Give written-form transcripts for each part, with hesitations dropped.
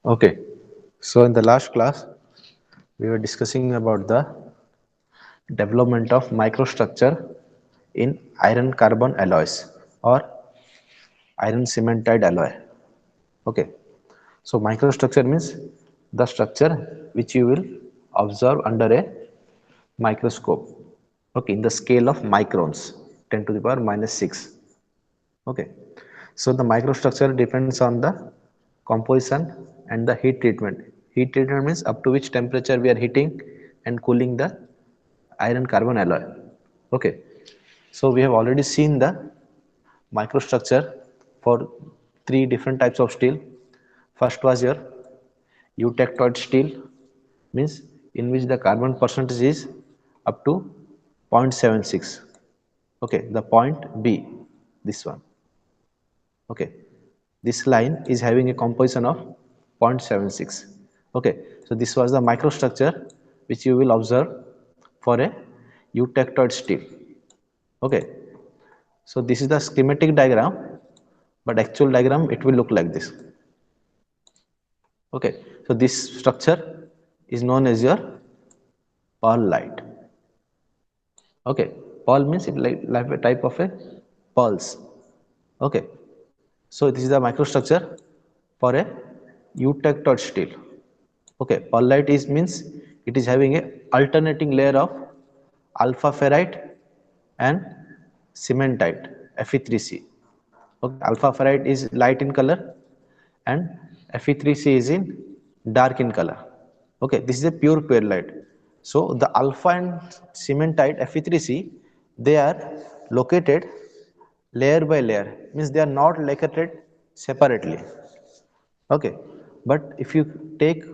Okay, so in the last class, we were discussing about the development of microstructure in iron carbon alloys or iron cementide alloy. Okay, so microstructure means the structure which you will observe under a microscope. Okay, in the scale of microns, 10 to the power minus 6. Okay, so the microstructure depends on the composition and the heat treatment. Heat treatment means up to which temperature we are heating and cooling the iron carbon alloy. Okay, so we have already seen the microstructure for three different types of steel. First was your eutectoid steel, means in which the carbon percentage is up to 0.76. Okay, the point B, this one. Okay, this line is having a composition of 0.76. Okay, so this was the microstructure which you will observe for a eutectoid steel. Okay, so this is the schematic diagram, but actual diagram it will look like this. Okay, so this structure is known as your pearlite. Okay, pearl means it like a type of a pearls. Okay, so this is the microstructure for a eutectoid steel. Okay, pearlite is means it is having a alternating layer of alpha ferrite and cementite Fe3C. Okay, alpha ferrite is light in color and Fe3C is in dark in color. Okay, this is a pure pearlite. So the alpha and cementite Fe3C, they are located layer by layer, means they are not located separately. Okay, but if you take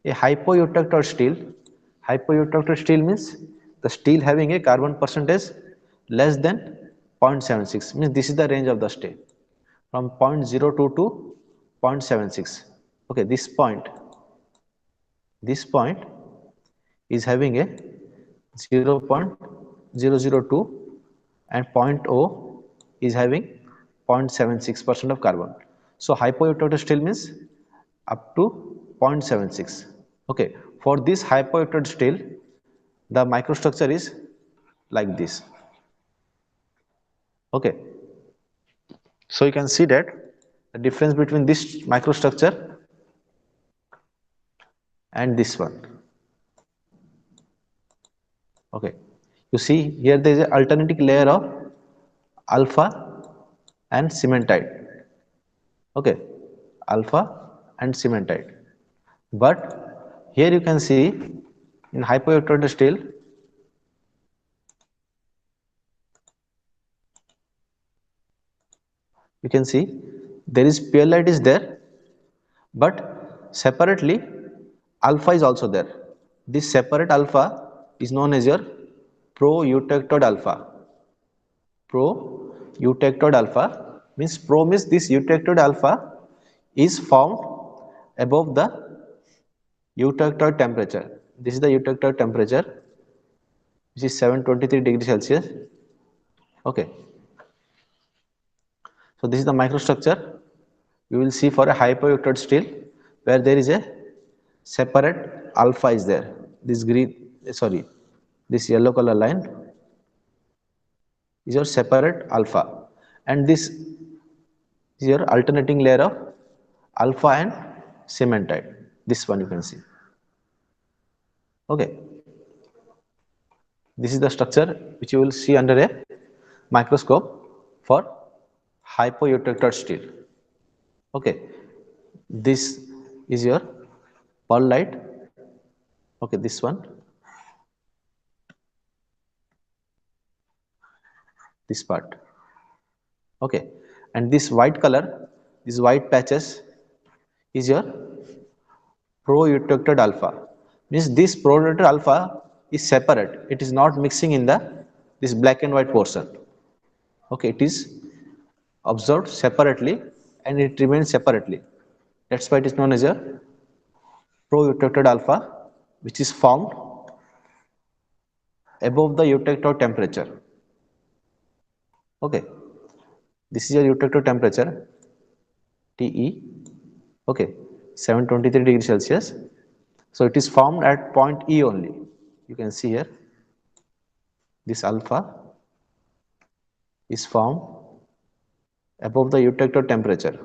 a hypoeutectoid steel means the steel having a carbon percentage less than 0.76, means this is the range of the steel from 0.02 to 0.76. Okay, this point is having a 0.002 and point O is having 0.76% of carbon. So hypoeutectoid steel means up to 0.76. Okay, for this hypoeutectoid steel, the microstructure is like this. Okay, so you can see that the difference between this microstructure and this one. Okay, you see here there is an alternating layer of alpha and cementite. Okay, alpha and cementite. But here you can see in hypoelectrode steel, you can see there is pearlite is there, but separately alpha is also there. This separate alpha is known as your proeutectoid alpha. Proeutectoid alpha means pro means this eutectoid alpha is found above the eutectoid temperature. This is the eutectoid temperature, which is 723 degrees Celsius. Okay, so this is the microstructure you will see for a hypoelectrode steel, where there is a separate alpha is there. This green, sorry, this yellow color line is your separate alpha, and this is your alternating layer of alpha and cementite. This one you can see. Okay, this is the structure which you will see under a microscope for hypoelectrode steel. Okay, this is your pearlite. Okay, this one, this part. Okay, and this white color, these white patches is your proeutectoid alpha, means this proeutectoid alpha is separate, it is not mixing in the this black and white portion. Okay, it is observed separately and it remains separately. That's why it is known as a proeutectoid alpha, which is found above the eutectoid temperature. Okay, this is your eutectoid temperature, TE. Okay, 723 degrees Celsius. So it is formed at point E only. You can see here this alpha is formed above the eutector temperature.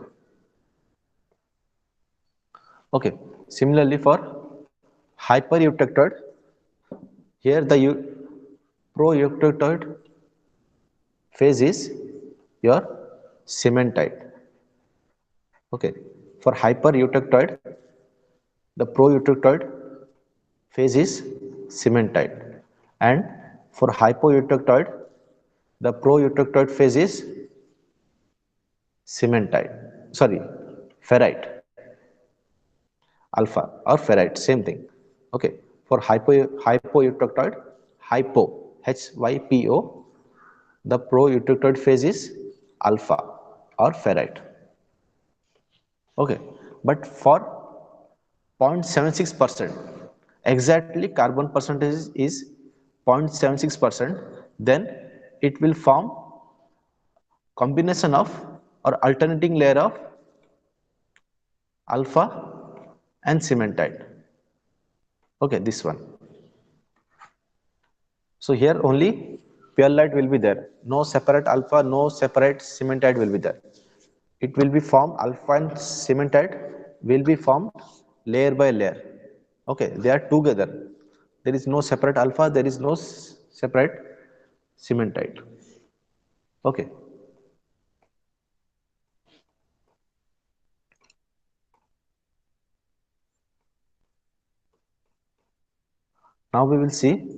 Okay. Similarly for hypereutectoid, here the proeutectoid phase is your cementite. Okay. For hypereutectoid, the proeutectoid phase is cementite, and for hypoeutectoid, the proeutectoid phase is cementite. Sorry, ferrite, alpha or ferrite, same thing. Okay. For hypoeutectoid, hypo, HYPO, the proeutectoid phase is alpha or ferrite. Okay. But for 0.76%, exactly carbon percentage is 0.76%, then it will form combination of or alternating layer of alpha and cementite. Okay, this one. So here only pearlite will be there. No separate alpha, no separate cementite will be there. It will be formed, alpha and cementite will be formed layer by layer. Okay, they are together. There is no separate alpha, there is no separate cementite. Okay, now we will see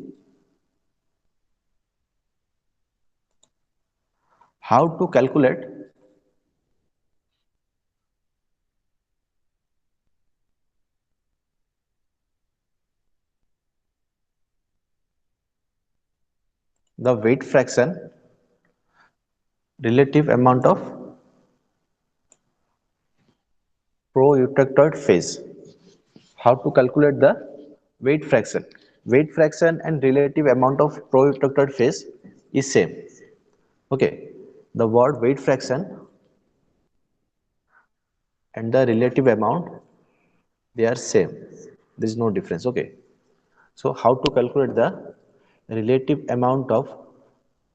how to calculate the weight fraction relative amount of proeutectoid phase. How to calculate the weight fraction? Weight fraction and relative amount of proeutectoid phase is same. Okay, the word weight fraction and the relative amount, they are same. There is no difference. Okay, so how to calculate the relative amount of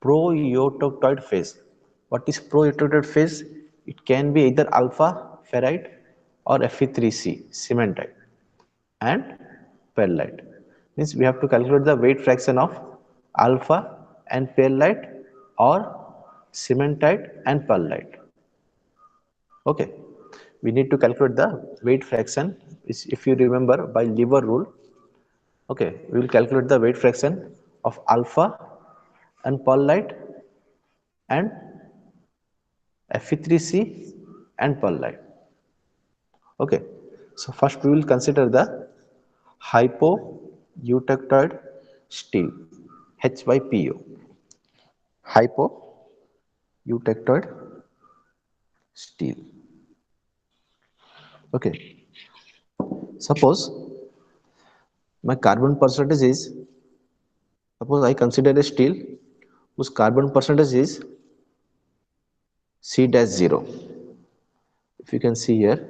proeutectoid phase? What is proeutectoid phase? It can be either alpha ferrite or Fe3C cementite and pearlite. Means we have to calculate the weight fraction of alpha and pearlite or cementite and pearlite. Okay, we need to calculate the weight fraction. If you remember by lever rule, okay, we will calculate the weight fraction of alpha and pearlite and Fe3C and pearlite. Okay, so first we will consider the hypoeutectoid steel, HYPO. Hypoeutectoid steel. Okay, suppose my carbon percentage is, suppose I consider a steel whose carbon percentage is C dash 0. If you can see here,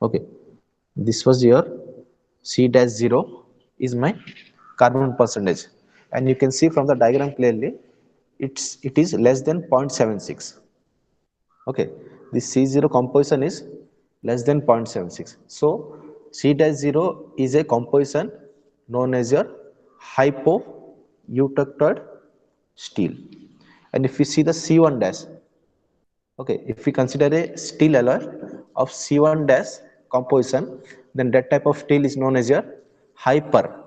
okay, this was your C dash 0 is my carbon percentage, and you can see from the diagram clearly it is less than 0.76. Okay, the C0 composition is less than 0.76. So C dash 0 is a composition known as your hypoeutectoid steel. And if we see the C1 dash, okay, if we consider a steel alloy of C1 dash composition, then that type of steel is known as your hyper,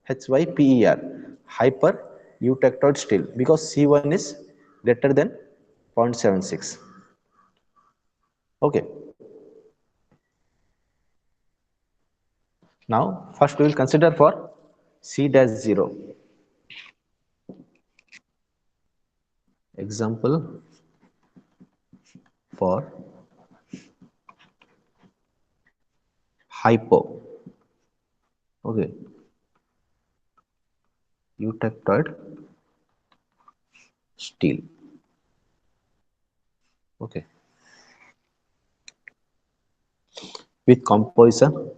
HYPER, hyper eutectoid steel, because C1 is greater than 0.76. Okay, now first we will consider for C dash 0. Example for hypo. Okay, eutectoid steel. Okay, with composition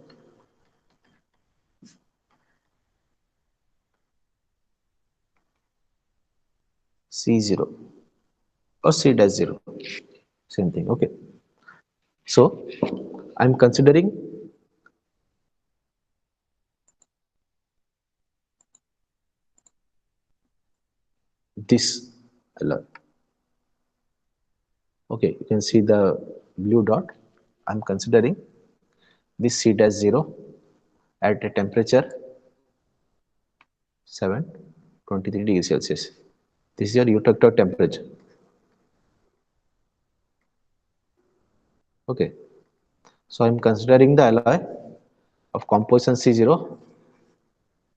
C0 or C dash 0, same thing. Okay, so I'm considering this alloy. Okay, you can see the blue dot. I'm considering this C dash 0 at a temperature 723 degrees Celsius. This is your eutectoid temperature. Okay, so I'm considering the alloy of composition C0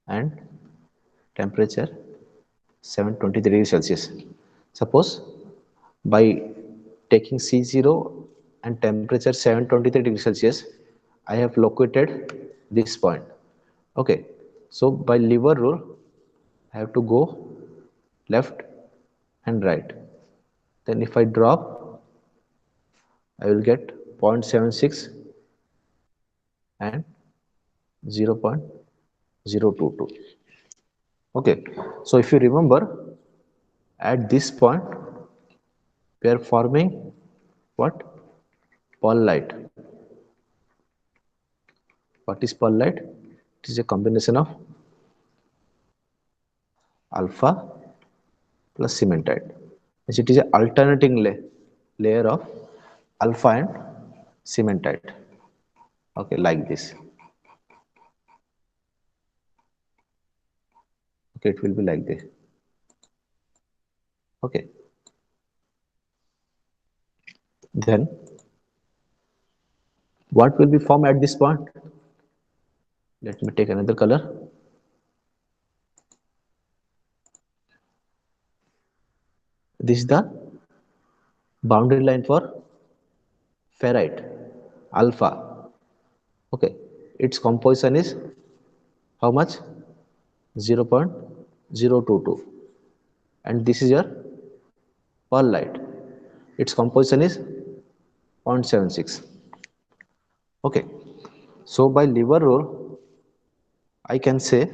and temperature 723 degrees Celsius. Suppose by taking C0 and temperature 723 degrees Celsius, I have located this point. Okay, so by lever rule, I have to go left and right. Then if I drop, I will get 0.76 and 0.022. Okay, so if you remember, at this point, we are forming what? Pearlite. What is pearlite? It is a combination of alpha plus cementite. Means it is an alternating layer of alpha and cementite. Okay, like this. Okay, it will be like this. Okay, then what will be formed at this point? Let me take another color. This is the boundary line for ferrite alpha. Okay, its composition is how much? 0.022, and this is your pearlite. Its composition is 0.76. Okay, so by lever rule, I can say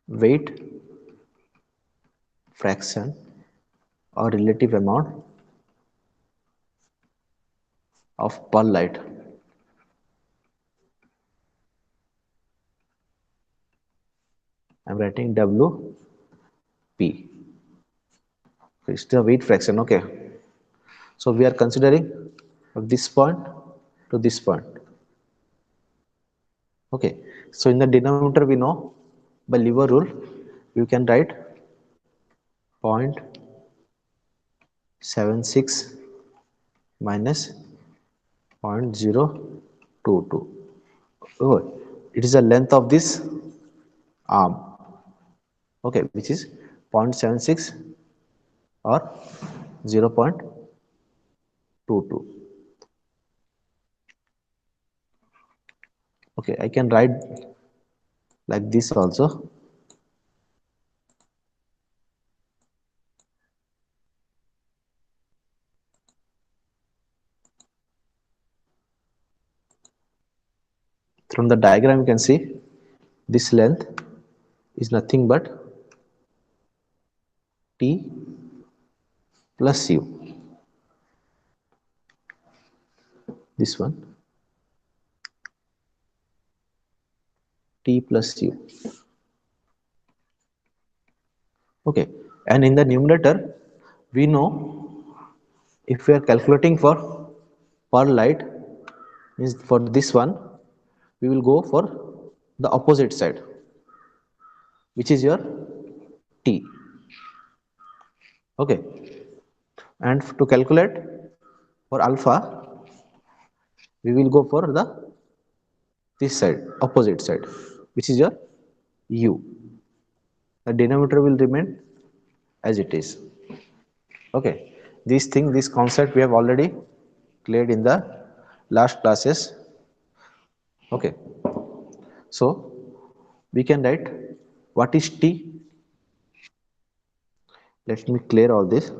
weight fraction or relative amount of pearlite. I'm writing WP. It's the weight fraction. Okay, so we are considering this point to this point. Okay, so in the denominator we know by lever rule you can write 0.76 minus 0.022. Oh, it is the length of this arm. Okay, which is 0.76 or 0.22. Okay, I can write like this also. From the diagram you can see this length is nothing but T plus U. This one T plus U. Okay, and in the numerator we know if we are calculating for pearlite, means for this one we will go for the opposite side, which is your T. Okay, and to calculate for alpha we will go for the this side, opposite side, which is your U. The denominator will remain as it is. Okay, this concept we have already cleared in the last classes. Okay, so we can write what is T. Let me clear all this.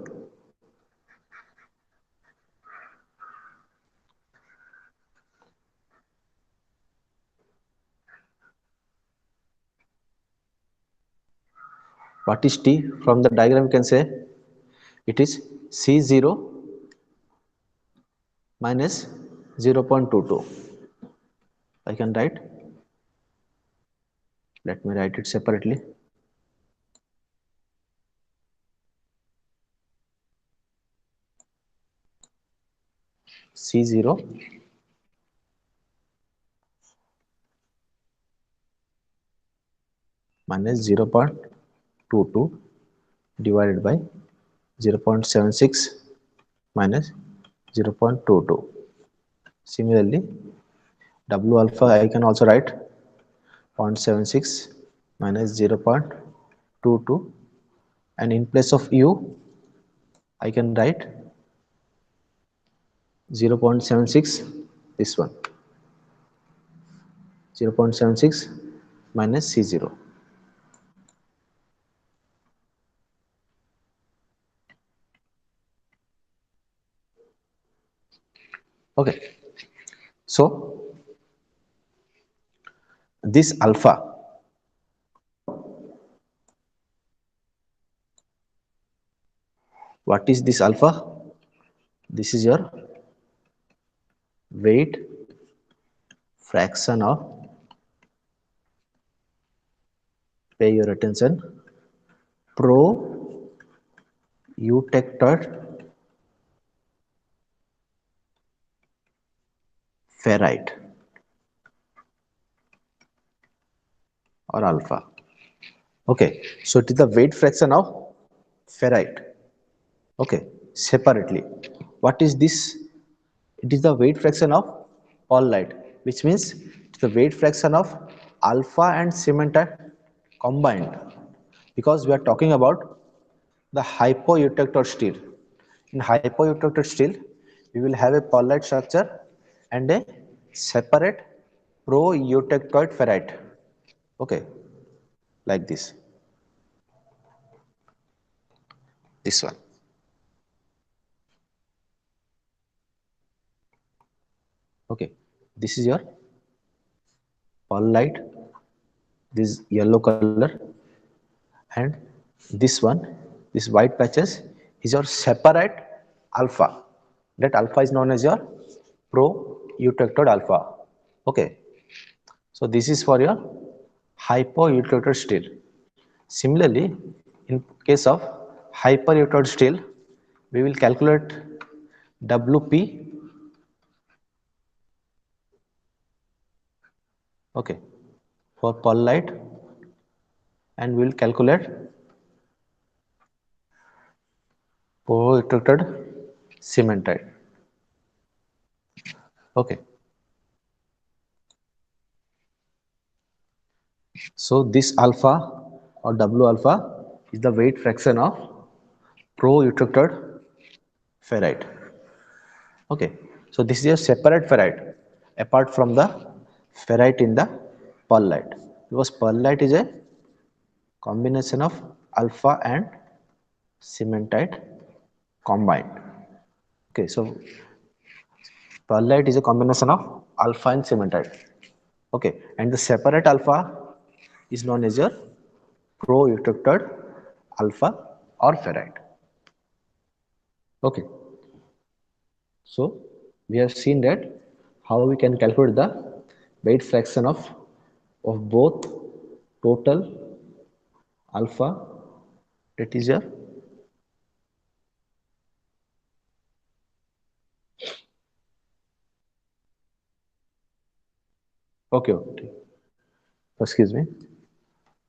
What is T? From the diagram you can say it is C0 minus 0.22. I can write, let me write it separately. C0 minus 0.22 divided by 0.76 minus 0.22. Similarly, W alpha I can also write 0.76 minus 0.22, and in place of U I can write 0.76, this one 0.76 minus C0. Okay, so this alpha, what is this alpha? This is your weight fraction of, pay your attention, proeutectoid ferrite or alpha. Okay, so it is the weight fraction of ferrite. Okay, separately. What is this? It is the weight fraction of pearlite, which means it's the weight fraction of alpha and cementite combined. Because we are talking about the hypoeutectoid steel. In hypoeutectoid steel, we will have a pearlite structure and a separate proeutectoid ferrite. Okay, like this one. Okay, this is your pearlite, this yellow color, and this one, this white patches is your separate alpha. That alpha is known as your proeutectoid alpha. Okay, so this is for your hypoeutectoid steel. Similarly, in case of hypereutectoid steel, we will calculate WP. Okay, for pearlite, and we will calculate proeutectoid cementite. Okay, so this alpha or W alpha is the weight fraction of proeutectoid ferrite. Okay, so this is a separate ferrite apart from the ferrite in the pearlite, because pearlite is a combination of alpha and cementite combined. Okay, so pearlite is a combination of alpha and cementite. Okay, and the separate alpha is known as your proeutectoid alpha or ferrite. Okay, so we have seen that how we can calculate the weight fraction of both total alpha, that is your, okay, okay, excuse me,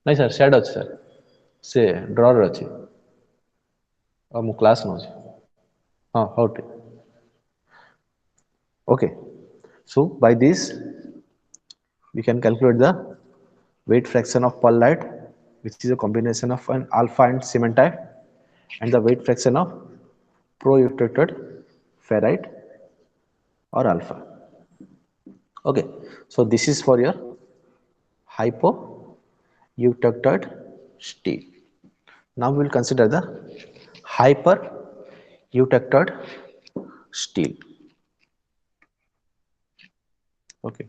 ନାଇଁ sir set ଅଛି sir, ସେ ଡ୍ରରେ ଅଛି, ଆଉ ମୁଁ class ନେଉଛି, ହଁ ହଉ ଠିକ୍. Okay, so by this we can calculate the weight fraction of pearlite, which is a combination of an alpha and cementite, and the weight fraction of proeutectoid ferrite or alpha. Okay, so this is for your hypo. proeutectoid steel. Now we will consider the hyper eutectoid steel. Okay.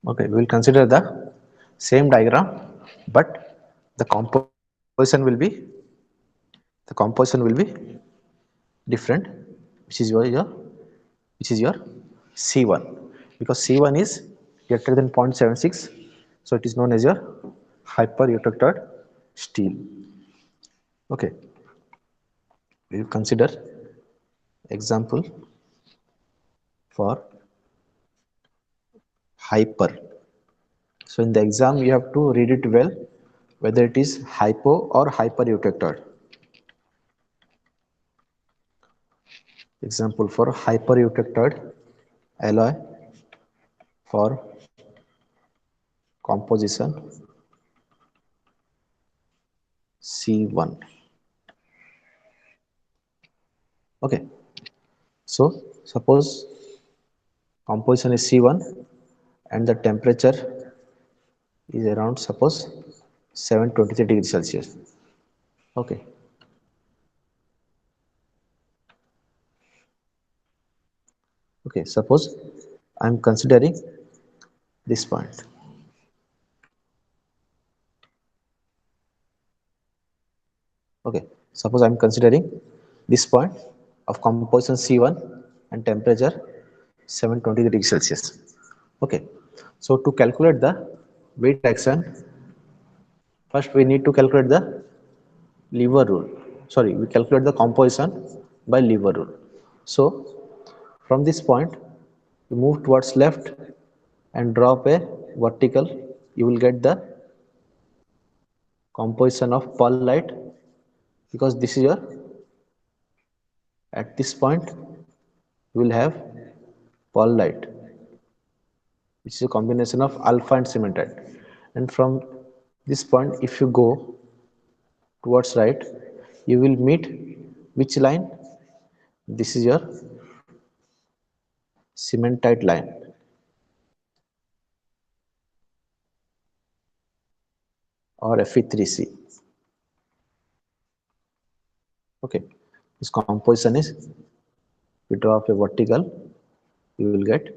Okay, we will consider the same diagram, but the composition will be different, which is which is your C1, because C1 is greater than 0.76, so it is known as your hyper-eutectoid steel. Okay, we will consider example for hyper. So in the exam you have to read it well, whether it is hypo or hyper-eutectoid. Example for hyper-eutectoid alloy for composition C1. Okay, so suppose composition is C1 and the temperature is around, suppose, 723 degrees Celsius. Okay, okay, suppose I am considering this point. Okay, suppose I am considering this point of composition C1 and temperature 720 degrees Celsius. Okay, so to calculate the weight fraction, first we need to calculate the lever rule. Sorry, we calculate the composition by lever rule. So from this point, you move towards left and drop a vertical. You will get the composition of pearlite, because this is your, at this point you will have pearlite, which is a combination of alpha and cementite. And from this point, if you go towards right, you will meet which line? This is your cementite line, or Fe3C. Okay, this composition is, we draw up a vertical, you will get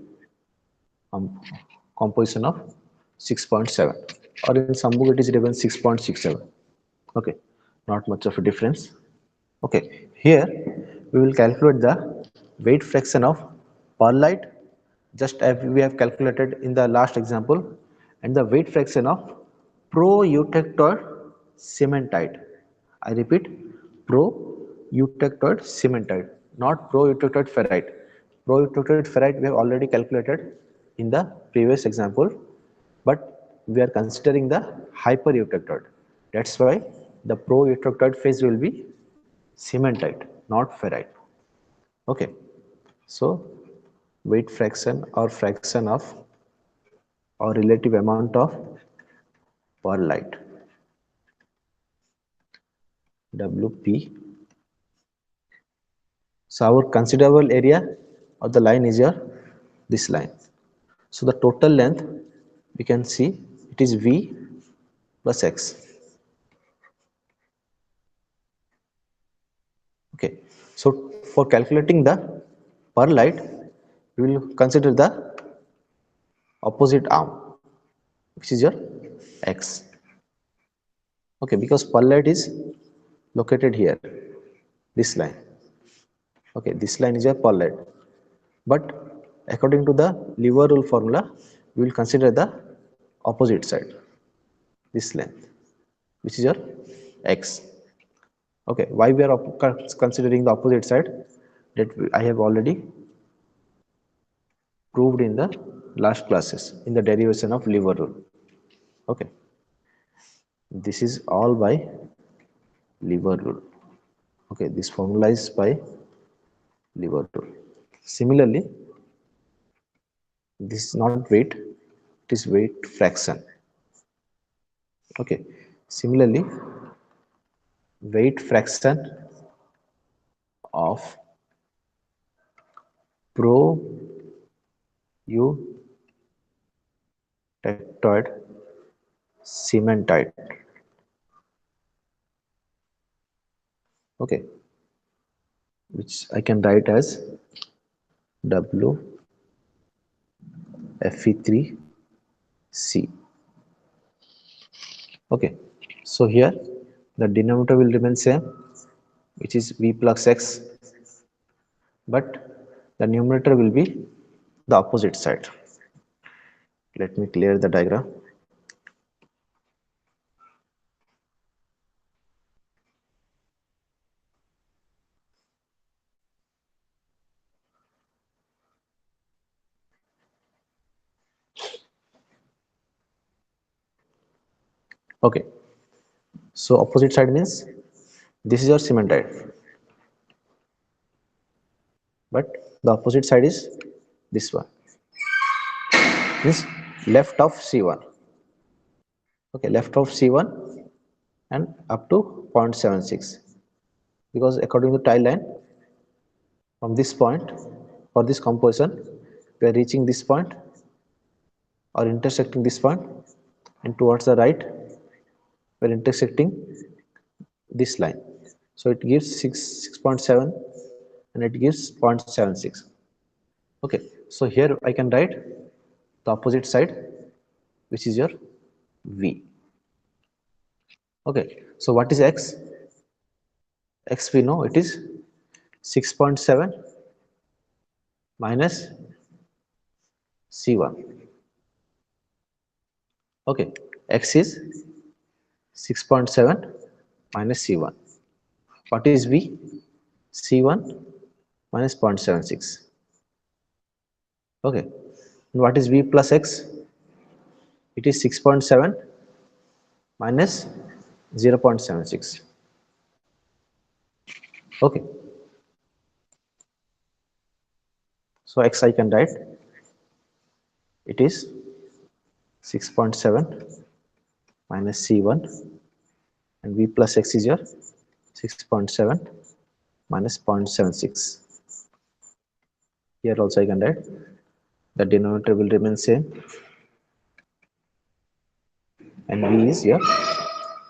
composition of 6.7, or in some book it is even 6.67. Okay, not much of a difference. Okay, here we will calculate the weight fraction of pearlite, just as we have calculated in the last example, and the weight fraction of proeutectoid cementite. I repeat, proeutectoid cementite, not proeutectoid ferrite. Proeutectoid ferrite we have already calculated in the previous example, but we are considering the hypereutectoid. That's why the proeutectoid phase will be cementite, not ferrite. Okay, so weight fraction or fraction of or relative amount of pearlite, WP. So our considerable area of the line is your this line. So the total length we can see it is V plus X. Okay, so for calculating the pearlite, we will consider the opposite arm, which is your X. Okay, because pearlite is located here, this line. Okay, this line is a pearlite, but according to the lever rule formula, we will consider the opposite side. this length, which is your x. Okay, why we are considering the opposite side, that I have already proved in the last classes in the derivation of lever rule. Okay, this is all by lever rule. Okay, this formula is by lever rule. Similarly, this is not weight, it is weight fraction. Okay, similarly, weight fraction of proeutectoid cementite. Okay, which I can write as WFE3C. Okay, so here the denominator will remain same, which is V plus X, but the numerator will be the opposite side. Let me clear the diagram. Okay, so opposite side means this is your cementite, but the opposite side is this one, means left of C1. Okay, left of C1 and up to 0.76, because according to tile line, from this point for this composition, we are reaching this point or intersecting this point, and towards the right we are intersecting this line. So it gives 6.7 and it gives 0.76. Okay, so here I can write the opposite side, which is your V. Okay, so what is X? X we know it is 6.7 minus C1. Okay, X is 6.7 minus C1. What is V? C1 minus 0.76. Okay, and what is V plus X? It is 6.7 minus 0.76. Okay, so X I can write, it is 6.7 minus C1, and V plus X is your 6.7 minus 0.76. Here also I can write, the denominator will remain same, and V is your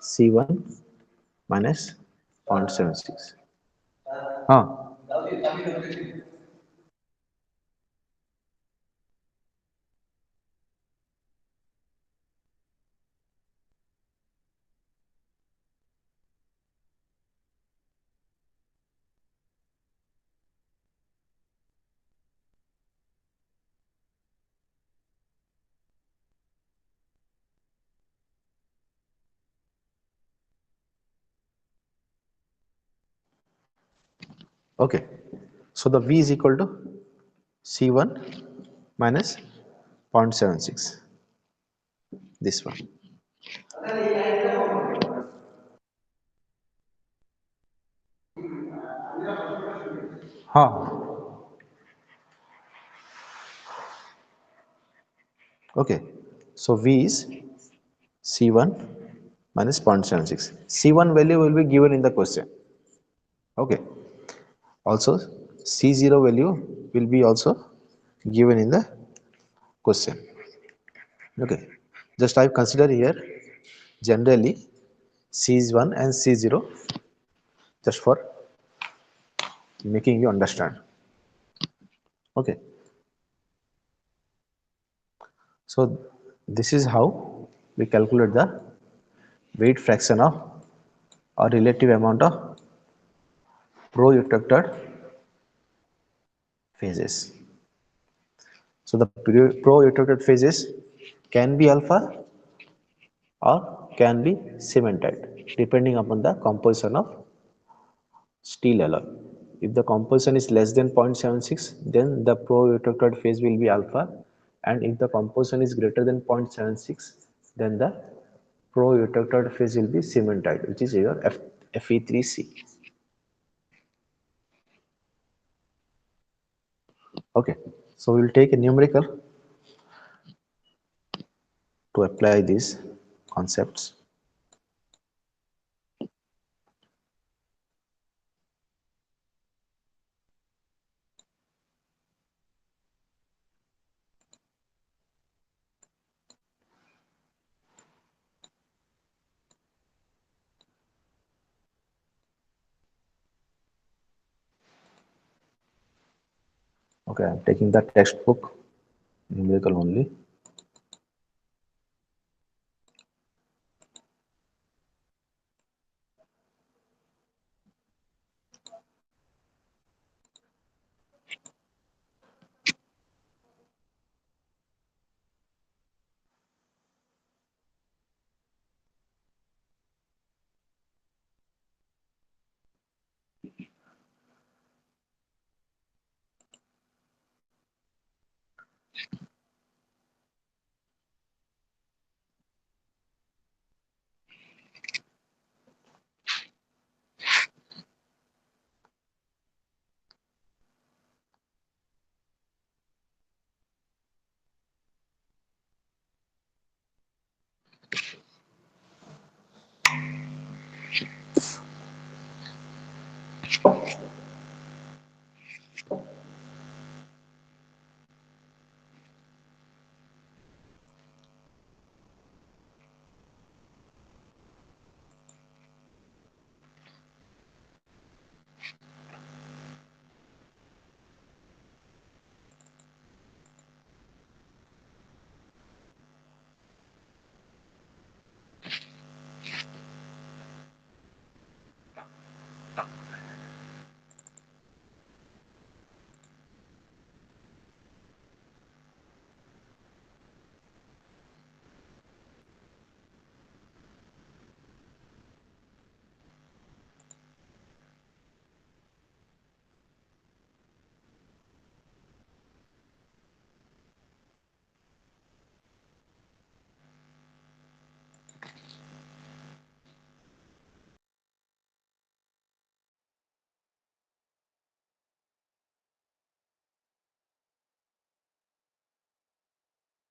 C1 minus 0.76. Huh. Okay, so the V is equal to C1 minus 0.76, this one. Huh. Okay, so V is C1 minus 0.76. C1 value will be given in the question. Okay, also C0 value will be also given in the question. Okay, just I consider here generally C1 and C0, just for making you understand. Okay, so this is how we calculate the weight fraction of or relative amount of proeutectoid phases. So the proeutectoid phases can be alpha or can be cementite depending upon the composition of steel alloy. If the composition is less than 0.76, then the proeutectoid phase will be alpha, and if the composition is greater than 0.76, then the proeutectoid phase will be cementite, which is your Fe3C. Okay, so we will take a numerical to apply these concepts. Okay, I'm taking the textbook numerical only.